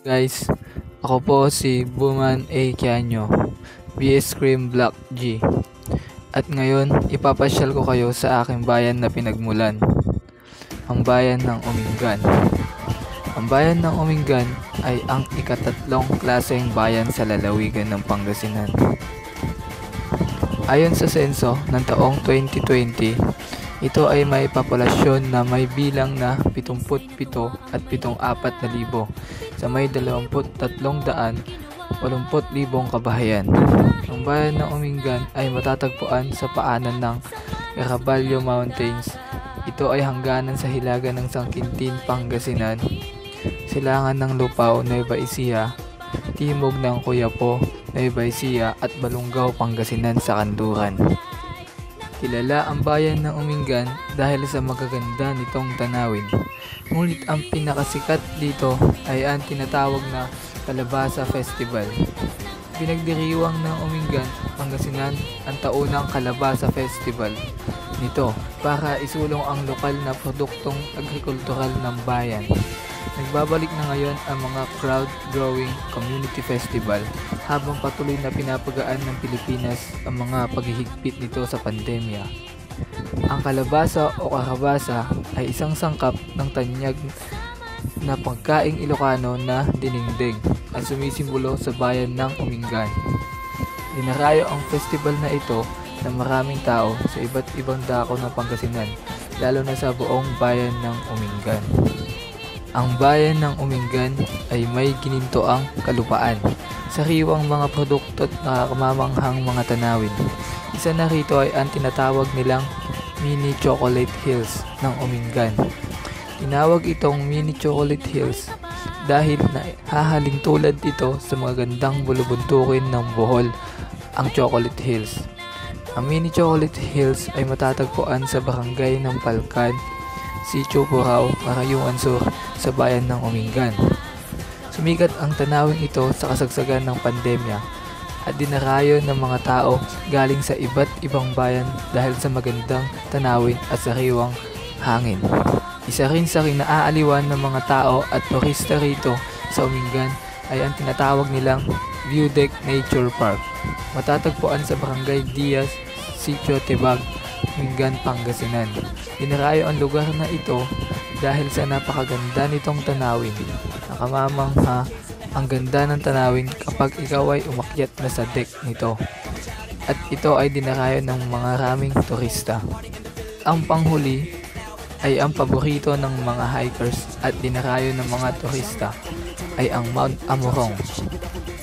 Guys, ako po si Buman A. Kianyo, BS Cream Black G. At ngayon, ipapasyal ko kayo sa aking bayan na pinagmulan, ang bayan ng Umingan. Ang bayan ng Umingan ay ang ikatatlong klaseng bayan sa lalawigan ng Pangasinan. Ayon sa senso ng taong 2020, ito ay may populasyon na may bilang na 77 at 74,000 sa may 23,80,000 kabahayan. Ang bayan ng Umingan ay matatagpuan sa paanan ng Caraballo Mountains. Ito ay hangganan sa hilaga ng Sangkintin, Pangasinan, silangan ng Lupao, Nueva Ecija, timog ng Coyapo, Nueva Ecija at Balungaw, Pangasinan sa kanluran. Kilala ang bayan ng Umingan dahil sa magaganda nitong tanawin. Ngunit ang pinakasikat dito ay ang tinatawag na Kalabasa Festival. Pinagdiriwang ng Umingan, Pangasinan ang taunang Kalabasa Festival nito para isulong ang lokal na produktong agrikultural ng bayan. Nagbabalik na ngayon ang mga crowd-drawing community festival habang patuloy na pinapagaan ng Pilipinas ang mga paghihigpit nito sa pandemya. Ang kalabasa o karabasa ay isang sangkap ng tanyag na pagkaing Ilocano na dinengdeng at sumisimbolo sa bayan ng Umingan. Dinarayo ang festival na ito ng maraming tao sa iba't ibang dako ng Pangasinan, lalo na sa buong bayan ng Umingan. Ang bayan ng Umingan ay may ginintoang kalupaan, sariwang mga produkto at nakakamamanghang mga tanawin. Isa na rito ay ang tinatawag nilang Mini Chocolate Hills ng Umingan. Tinawag itong Mini Chocolate Hills dahil hahalin tulad ito sa mga gandang bulubuntukin ng Bohol, ang Chocolate Hills. Ang Mini Chocolate Hills ay matatagpuan sa barangay ng Palkan, Sitio Burao, Marayuan Sur, sa bayan ng Umingan. Sumikat ang tanawin ito sa kasagsagan ng pandemya at dinarayo ng mga tao galing sa iba't ibang bayan dahil sa magandang tanawin at sariwang hangin. Isa rin sa kinaaaliwan ng mga tao at turista rito sa Umingan ay ang tinatawag nilang View Deck Nature Park. Matatagpuan sa Barangay Diaz, Sitio Tibag, Umingan, Pangasinan. Dinarayo ang lugar na ito dahil sa napakaganda nitong tanawin. Nakamamangha ang ganda ng tanawin kapag ikaw ay umakyat na sa deck nito. At ito ay dinarayo ng mga raming turista. Ang panghuli ay ang paborito ng mga hikers at dinarayo ng mga turista ay ang Mount Amorong.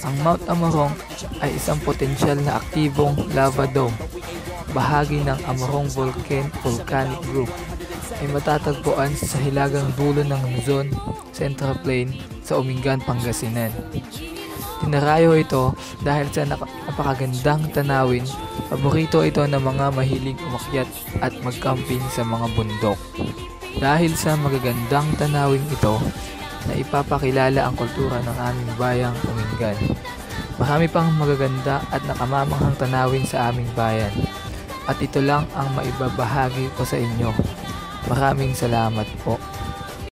Ang Mount Amorong ay isang potensyal na aktibong lava dome, bahagi ng Amorong Volcanic Group, ay matatagpuan sa hilagang dulo ng Luzon Central Plain sa Umingan, Pangasinan. Dinarayo ito dahil sa napakagandang tanawin. Paborito ito ng mga mahilig umakyat at magcamping sa mga bundok. Dahil sa magagandang tanawin ito, na ipapakilala ang kultura ng aming bayang Umingan. Marami pang magaganda at nakamamanghang tanawin sa aming bayan. At ito lang ang maibabahagi ko sa inyo. Maraming salamat po.